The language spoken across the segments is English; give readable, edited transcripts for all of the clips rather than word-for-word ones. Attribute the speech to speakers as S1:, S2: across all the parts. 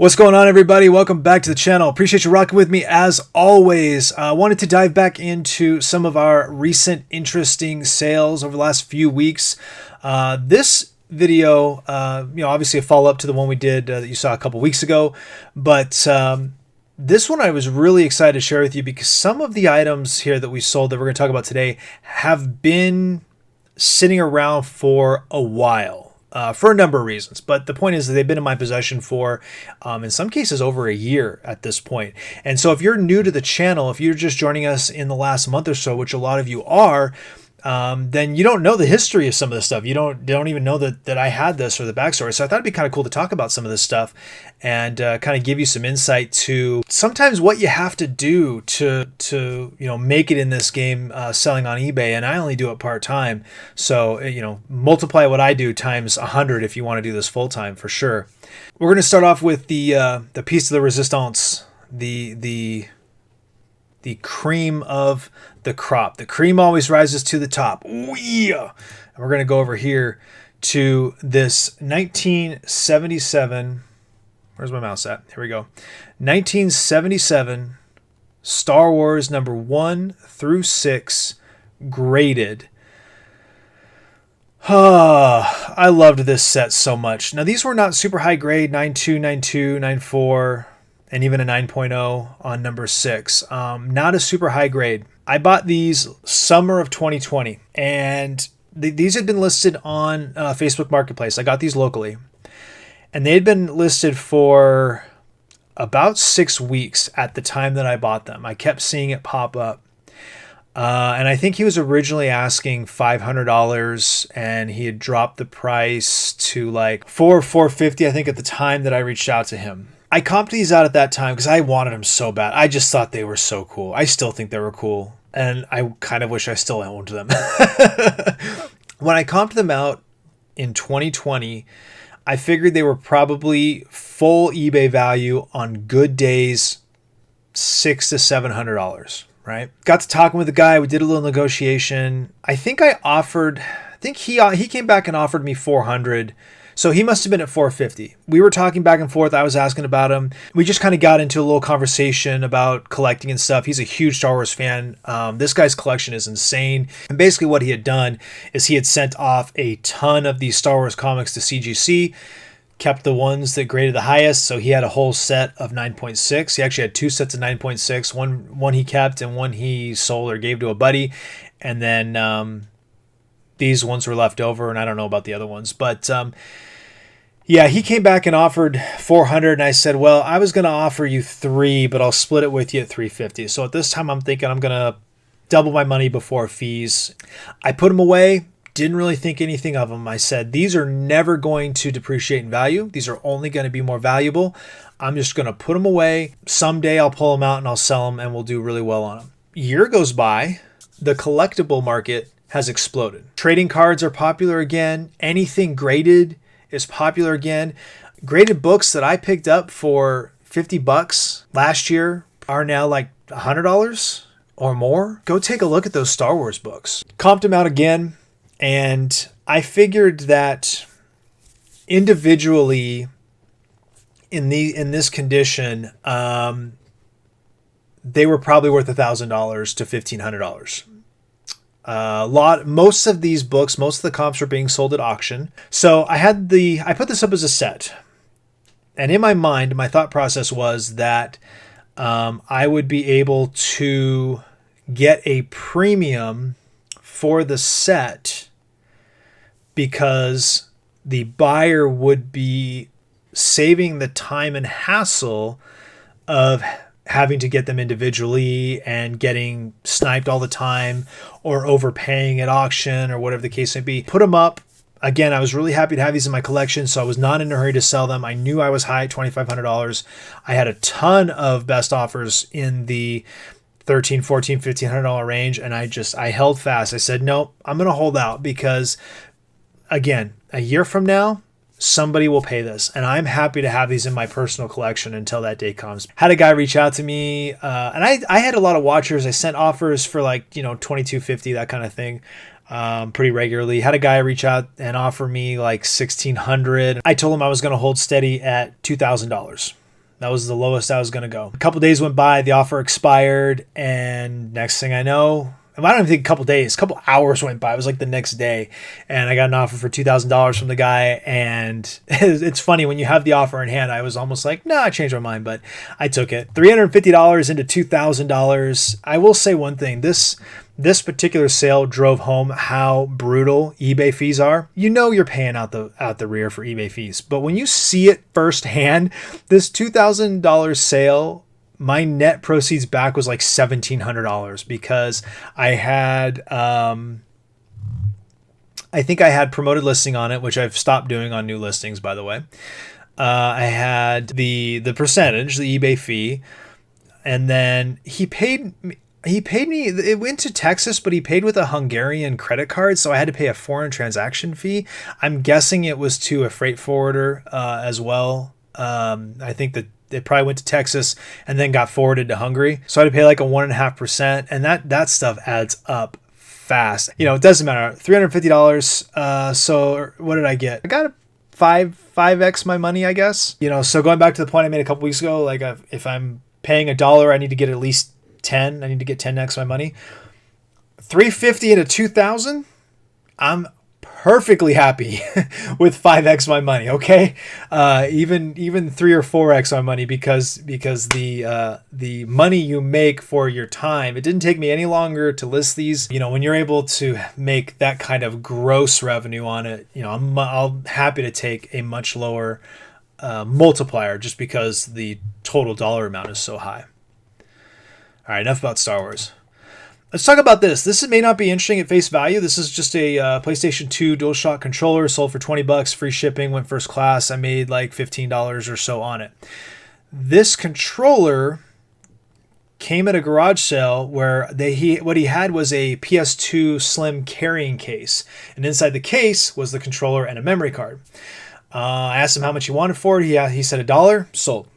S1: What's going on, everybody? Welcome back to the channel. Appreciate you rocking with me as always. I wanted to dive back into some of our recent interesting sales over the last few weeks. This video, obviously a follow-up to the one we did that you saw a couple weeks ago, but this one I was really excited to share with you because some of the items here that we sold that we're going to talk about today have been sitting around for a while. For a number of reasons, but the point is that they've been in my possession for, in some cases, over a year at this point. And so if you're new to the channel, if you're just joining us in the last month or so, which a lot of you are, then you don't know the history of some of this stuff. You don't even know that I had this or the backstory. So I thought it'd be kind of cool to talk about some of this stuff and kind of give you some insight to sometimes what you have to do to make it in this game selling on eBay. And I only do it part-time. So, multiply what I do times 100 if you want to do this full-time for sure. We're going to start off with the piece de la resistance, the cream of the crop. The cream always rises to the top. Ooh, yeah. And we're going to go over here to this 1977. Where's my mouse at? Here we go. 1977 Star Wars number 1 through 6 graded. I loved this set so much. Now, these were not super high grade, 9.2, 9.2, 9.4, and even a 9.0 on number 6. Not a super high grade. I bought these summer of 2020, and these had been listed on Facebook Marketplace. I got these locally, and they had been listed for about 6 weeks at the time that I bought them. I kept seeing it pop up. And I think he was originally asking $500, and he had dropped the price to like $450, I think, at the time that I reached out to him. I comped these out at that time because I wanted them so bad. I just thought they were so cool. I still think they were cool, and I kind of wish I still owned them. When I comped them out in 2020, I figured they were probably full eBay value on good days, $600 to $700. Right? Got to talking with the guy. We did a little negotiation. I think he came back and offered me $400. So he must have been at $450. We were talking back and forth. I was asking about him. We just kind of got into a little conversation about collecting and stuff. He's a huge Star Wars fan. This guy's collection is insane. And basically what he had done is he had sent off a ton of these Star Wars comics to CGC, kept the ones that graded the highest. So he had a whole set of 9.6. He actually had 2 sets of 9.6. One he kept and one he sold or gave to a buddy. And then these ones were left over, and I don't know about the other ones. But yeah, he came back and offered $400, and I said, well, I was going to offer you $300, but I'll split it with you at $350. So at this time, I'm thinking I'm going to double my money before fees. I put them away. Didn't really think anything of them. I said, these are never going to depreciate in value. These are only going to be more valuable. I'm just going to put them away. Someday I'll pull them out and I'll sell them, and we'll do really well on them. Year goes by. The collectible market has exploded. Trading cards are popular again. Anything graded is popular again. Graded books that I picked up for $50 last year are now like $100 or more. Go take a look at those Star Wars books. Comped them out again. And I figured that individually in this condition, they were probably worth $1,000 to $1,500. Most of these books, most of the comps were being sold at auction. So I put this up as a set. And in my mind, my thought process was that I would be able to get a premium for the set because the buyer would be saving the time and hassle of having to get them individually and getting sniped all the time or overpaying at auction or whatever the case may be. Put them up. Again, I was really happy to have these in my collection, so I was not in a hurry to sell them. I knew I was high at $2,500. I had a ton of best offers in the $1,300, $1,400, $1,500 range, and I held fast. I said, no, I'm going to hold out because, again, a year from now, somebody will pay this, and I'm happy to have these in my personal collection until that day comes. Had a guy reach out to me, and I had a lot of watchers. I sent offers for like, $2,250, that kind of thing, pretty regularly. Had a guy reach out and offer me like $1,600. I told him I was going to hold steady at $2,000. That was the lowest I was going to go. A couple days went by, the offer expired, and next thing I know, I don't even think a couple days, a couple hours went by. It was like the next day, and I got an offer for $2,000 from the guy. And it's funny, when you have the offer in hand, I was almost like, no, I changed my mind, but I took it. $350 into $2,000. I will say one thing. This particular sale drove home how brutal eBay fees are. You know you're paying out the rear for eBay fees, but when you see it firsthand, this $2,000 sale, my net proceeds back was like $1,700 because I had I think I had promoted listing on it, which I've stopped doing on new listings, by the way. I had the percentage, the eBay fee, and then he paid me. It went to Texas, but he paid with a Hungarian credit card, so I had to pay a foreign transaction fee. I'm guessing it was to a freight forwarder as well. I think that it probably went to Texas and then got forwarded to Hungary. So I had to pay like a 1.5%, and that stuff adds up fast. You know, it doesn't matter. $350. So what did I get? I got a 5x my money, I guess. You know, so going back to the point I made a couple weeks ago, like if I'm paying $1, I need to get at least 10. I need to get 10x my money. 350 into 2,000. I'm perfectly happy with 5x my money. Okay, even 3 or 4x my money because the money you make for your time. It didn't take me any longer to list these. You know, when you're able to make that kind of gross revenue on it, you know, I'm happy to take a much lower multiplier just because the total dollar amount is so high. All right, enough about Star Wars. Let's talk about this. This may not be interesting at face value. This is just a PlayStation 2 Dualshock controller, sold for $20, free shipping, went first class. I made like $15 or so on it. This controller came at a garage sale where what he had was a PS2 Slim carrying case, and inside the case was the controller and a memory card. I asked him how much he wanted for it. He said $1. Sold.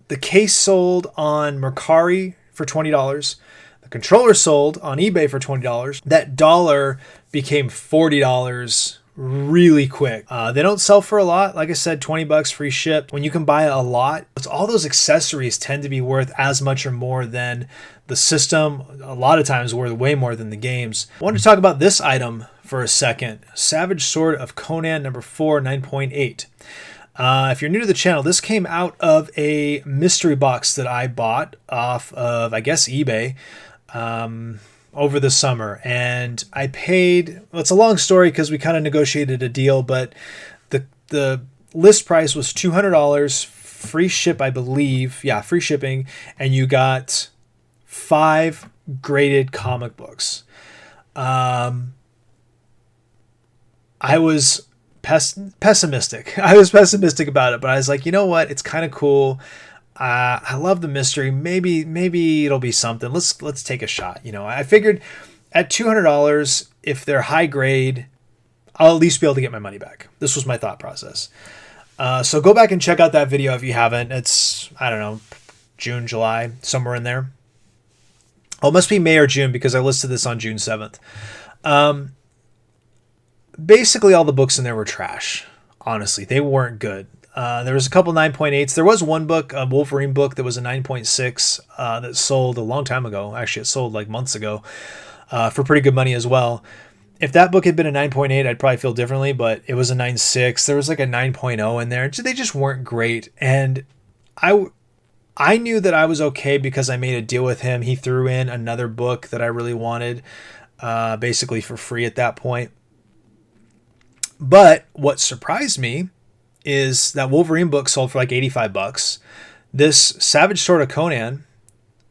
S1: The case sold on Mercari for $20. The controller sold on eBay for $20. That dollar became $40 really quick. They don't sell for a lot. Like I said, $20 free ship. When you can buy a lot, all those accessories tend to be worth as much or more than the system. A lot of times worth way more than the games. I wanted to talk about this item for a second. Savage Sword of Conan number 4, 9.8. If you're new to the channel, this came out of a mystery box that I bought off of, I guess, eBay over the summer. And I paid, well, it's a long story because we kind of negotiated a deal, but the list price was $200, free ship, I believe. Yeah, free shipping. And you got 5 graded comic books. I was pessimistic. I was pessimistic about it, but I was like, you know what? It's kind of cool. I love the mystery. Maybe it'll be something. Let's take a shot. You know, I figured at $200, if they're high grade, I'll at least be able to get my money back. This was my thought process. So go back and check out that video if you haven't. It's, I don't know, June, July, somewhere in there. Oh, it must be May or June because I listed this on June 7th. Basically, all the books in there were trash. Honestly, they weren't good. There was a couple 9.8s. There was one book, a Wolverine book, that was a 9.6 that sold a long time ago. Actually, it sold like months ago for pretty good money as well. If that book had been a 9.8, I'd probably feel differently, but it was a 9.6. There was like a 9.0 in there. They just weren't great. And I knew that I was okay because I made a deal with him. He threw in another book that I really wanted, basically for free at that point. But what surprised me is that Wolverine book sold for like $85. This Savage Sword of Conan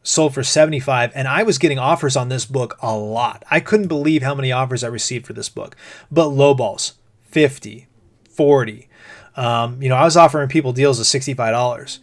S1: sold for $75, and I was getting offers on this book a lot. I couldn't believe how many offers I received for this book. But low balls, $50, $40. I was offering people deals of $65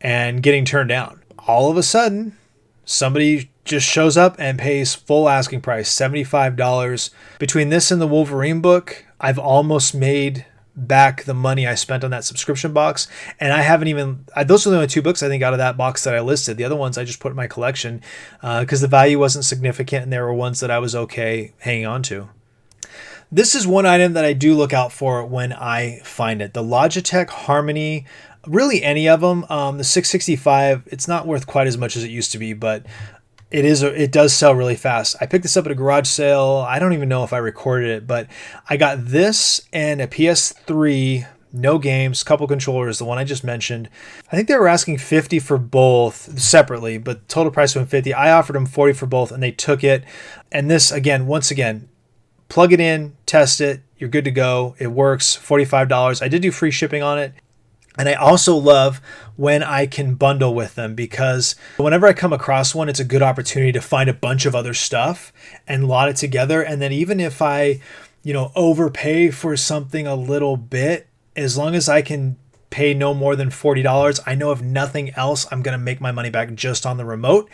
S1: and getting turned down. All of a sudden, somebody just shows up and pays full asking price, $75. Between this and the Wolverine book, I've almost made back the money I spent on that subscription box. And I haven't even, those are the only 2 books I think out of that box that I listed. The other ones I just put in my collection because the value wasn't significant and there were ones that I was okay hanging on to. This is one item that I do look out for when I find it. The Logitech Harmony Really, any of them. The 665, it's not worth quite as much as it used to be, but it does sell really fast. I picked this up at a garage sale. I don't even know if I recorded it, but I got this and a PS3, no games, couple controllers, the one I just mentioned. I think they were asking $50 for both separately, but total price was $50. I offered them $40 for both, and they took it. And this, again, once again, plug it in, test it, you're good to go. It works, $45. I did do free shipping on it. And I also love when I can bundle with them, because whenever I come across one, it's a good opportunity to find a bunch of other stuff and lot it together. And then even if I, overpay for something a little bit, as long as I can pay no more than $40, I know if nothing else, I'm going to make my money back just on the remote.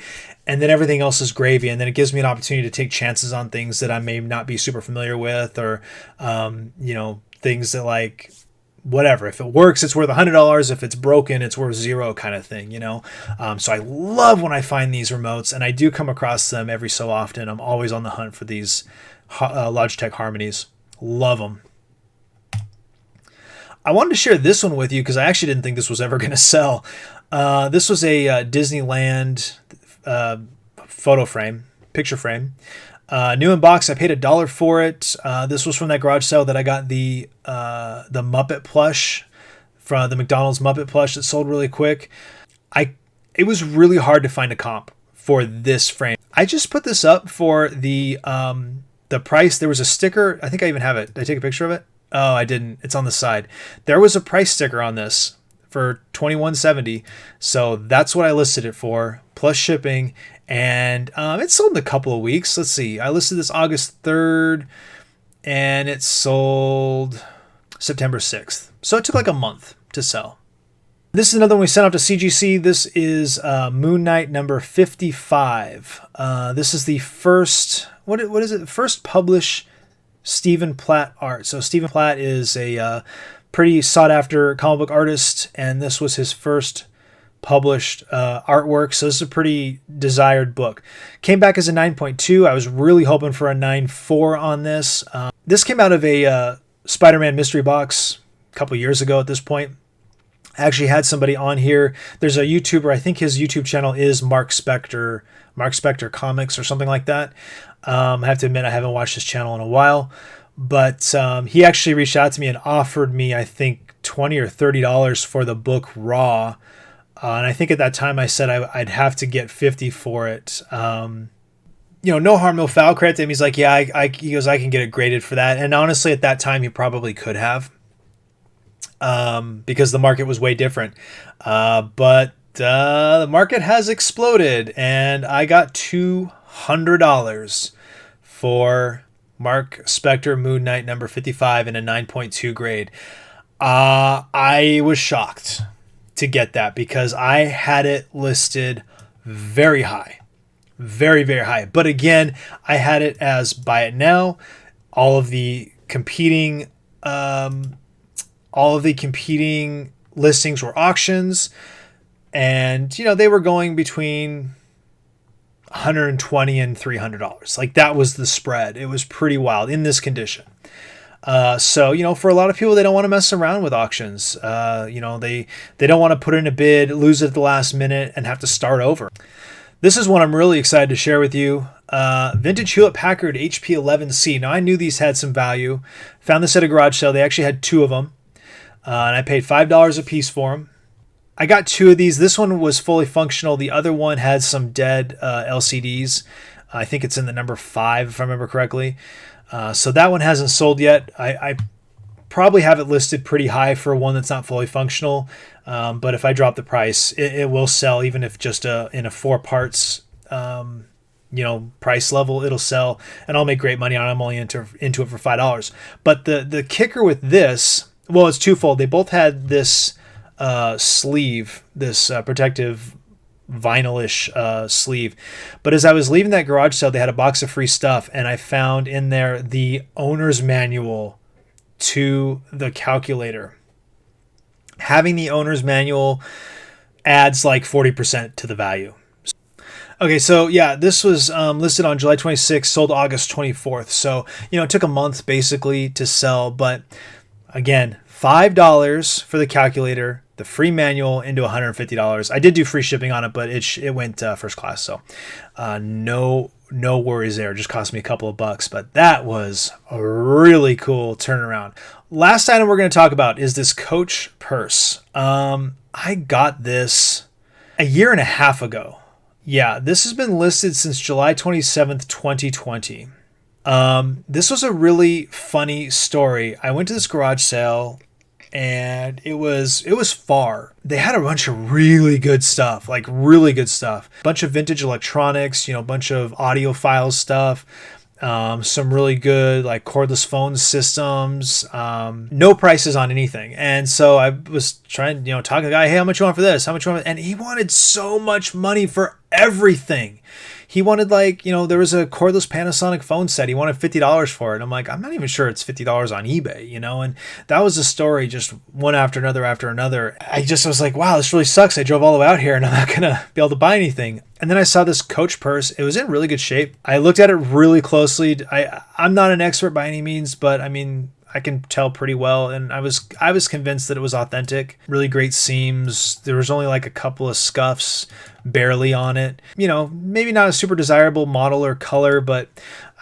S1: And then everything else is gravy. And then it gives me an opportunity to take chances on things that I may not be super familiar with, or, things that like, whatever. If it works, it's worth $100. If it's broken, it's worth $0 kind of thing, So I love when I find these remotes, and I do come across them every so often. I'm always on the hunt for these Logitech Harmonies. Love them. I wanted to share this one with you because I actually didn't think this was ever going to sell. This was a Disneyland picture frame. New in box. I paid $1 for it. This was from that garage sale that I got the Muppet plush, from the McDonald's Muppet plush that sold really quick. It was really hard to find a comp for this frame. I just put this up for the price. There was a sticker. I think I even have it. Did I take a picture of it? Oh, I didn't. It's on the side. There was a price sticker on this for $21.70. So that's what I listed it for, plus shipping. And it sold in a couple of weeks. Let's see. I listed this August 3rd, and it sold September 6th. So it took like a month to sell. This is another one we sent out to CGC. This is Moon Knight number 55. This is the first, what is it? First published Stephen Platt art. So Stephen Platt is a pretty sought after comic book artist, and this was his first published artwork. So this is a pretty desired book. Came back as a 9.2. I was really hoping for a 9.4 on this. This came out of a Spider-Man mystery box a couple years ago at this point. I actually had somebody on here. There's a YouTuber, I think his YouTube channel is Mark Spector Comics or something like that. I have to admit, I haven't watched his channel in a while, but he actually reached out to me and offered me, I think, $20 or $30 for the book raw. And I think at that time I said I'd have to get $50 for it. No harm, no foul. Credit to him. He's like, yeah, he goes, I can get it graded for that. And honestly, at that time, he probably could have, because the market was way different. But the market has exploded, and I got $200 for Mark Spector Moon Knight number 55 in a 9.2 grade. I was shocked to get that because I had it listed very high, very, very high. But again, I had it as buy it now. All of the competing listings were auctions, and they were going between $120 and $300. Like, that was the spread. It was pretty wild in this condition. So, for a lot of people, they don't want to mess around with auctions. They don't want to put in a bid, lose it at the last minute, and have to start over. This is one I'm really excited to share with you. Vintage Hewlett Packard HP11C. Now, I knew these had some value. Found this at a garage sale. They actually had two of them. And I paid $5 a piece for them. I got two of these. This one was fully functional. The other one had some dead LCDs. I think it's in the number 5, if I remember correctly. So that one hasn't sold yet. I probably have it listed pretty high for one that's not fully functional. But if I drop the price, it will sell, even if just in a 4 parts, price level, it'll sell, and I'll make great money on it. I'm only into it for $5. But the kicker with this, well, it's twofold. They both had this sleeve, this protective vinylish sleeve. But as I was leaving that garage sale, they had a box of free stuff, and I found in there the owner's manual to the calculator. Having the owner's manual adds like 40% to the value. Okay, so yeah, this was listed on July 26th, sold August 24th. So, it took a month basically to sell, but again, $5 for the calculator, the free manual into $150. I did do free shipping on it, but it went first class, so no worries there. It just cost me a couple of bucks, but that was a really cool turnaround. Last item we're going to talk about is this Coach purse. I got this a year and a half ago. Yeah, this has been listed since July 27th, 2020. This was a really funny story. I went to this garage sale and it was far. They had a bunch of really good stuff, like really good stuff. Bunch of vintage electronics, a bunch of audiophile stuff. Some really good like cordless phone systems, no prices on anything. And so I was trying, talking to the guy, hey, how much you want for this? How much you want? And he wanted so much money for everything. He wanted there was a cordless Panasonic phone set. He wanted $50 for it. And I'm like, I'm not even sure it's $50 on eBay, and that was a story, just one after another. I was like, wow, this really sucks. I drove all the way out here and I'm not going to be able to buy anything. And then I saw this Coach purse. It was in really good shape. I looked at it really closely. I'm not an expert by any means, but I mean, I can tell pretty well, and I was convinced that it was authentic. Really great seams. There was only like a couple of scuffs barely on it. Maybe not a super desirable model or color, but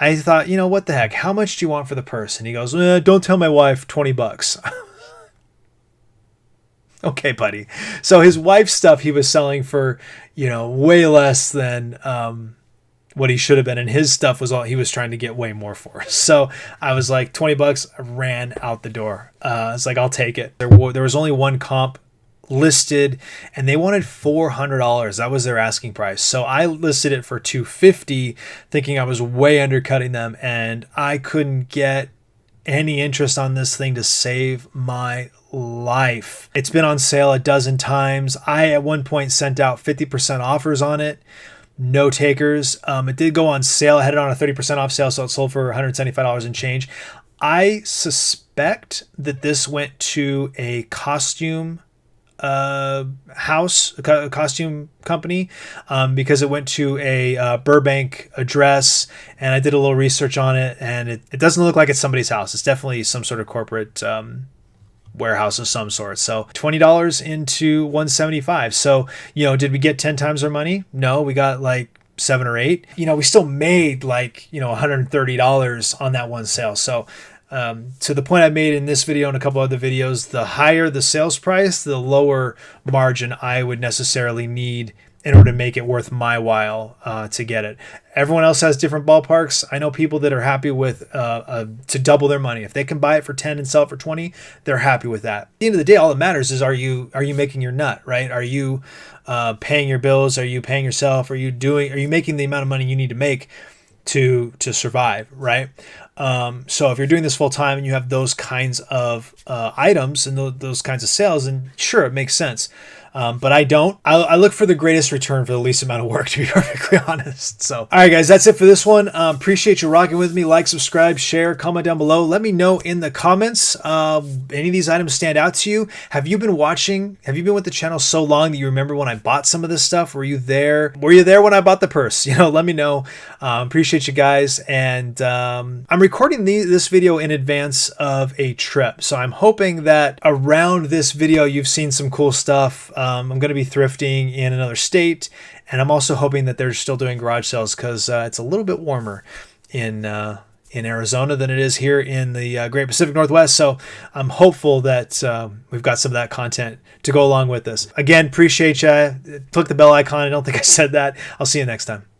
S1: I thought, what the heck? How much do you want for the purse? And he goes, don't tell my wife, $20. Okay, buddy. So his wife's stuff he was selling for, way less than what he should have been, and his stuff was all he was trying to get way more for. So I was like, $20. I ran out the door. It's like, I'll take it. There was only one comp listed, and they wanted $400. That was their asking price. So I listed it for $250, thinking I was way undercutting them, and I couldn't get any interest on this thing to save my life. It's been on sale a dozen times. I at one point sent out 50% offers on it. No takers. It did go on sale. I had it on a 30% off sale, so it sold for $175 and change. I suspect that this went to a costume house, a costume company, because it went to a Burbank address, and I did a little research on it, and it doesn't look like it's somebody's house. It's definitely some sort of corporate warehouse of some sort. So $20 into $175. So, did we get 10 times our money? No, we got like 7 or 8. We still made like, $130 on that one sale. So, to the point I made in this video and a couple other videos, the higher the sales price, the lower margin I would necessarily need in order to make it worth my while to get it. Everyone else has different ballparks. I know people that are happy with to double their money. If they can buy it for 10 and sell it for 20, they're happy with that. At the end of the day, all that matters is are you making your nut, right? Are you paying your bills? Are you paying yourself? Are you making the amount of money you need to make to survive, right? So if you're doing this full time and you have those kinds of items and those kinds of sales, then sure, it makes sense. But I don't. I look for the greatest return for the least amount of work, to be perfectly honest. So, all right, guys, that's it for this one. Appreciate you rocking with me. Like, subscribe, share, comment down below. Let me know in the comments any of these items stand out to you. Have you been watching? Have you been with the channel so long that you remember when I bought some of this stuff? Were you there? Were you there when I bought the purse? Let me know. Appreciate you guys. And I'm recording this video in advance of a trip. So I'm hoping that around this video, you've seen some cool stuff. I'm going to be thrifting in another state, and I'm also hoping that they're still doing garage sales because it's a little bit warmer in Arizona than it is here in the Great Pacific Northwest. So I'm hopeful that we've got some of that content to go along with this. Again, appreciate you. Click the bell icon. I don't think I said that. I'll see you next time.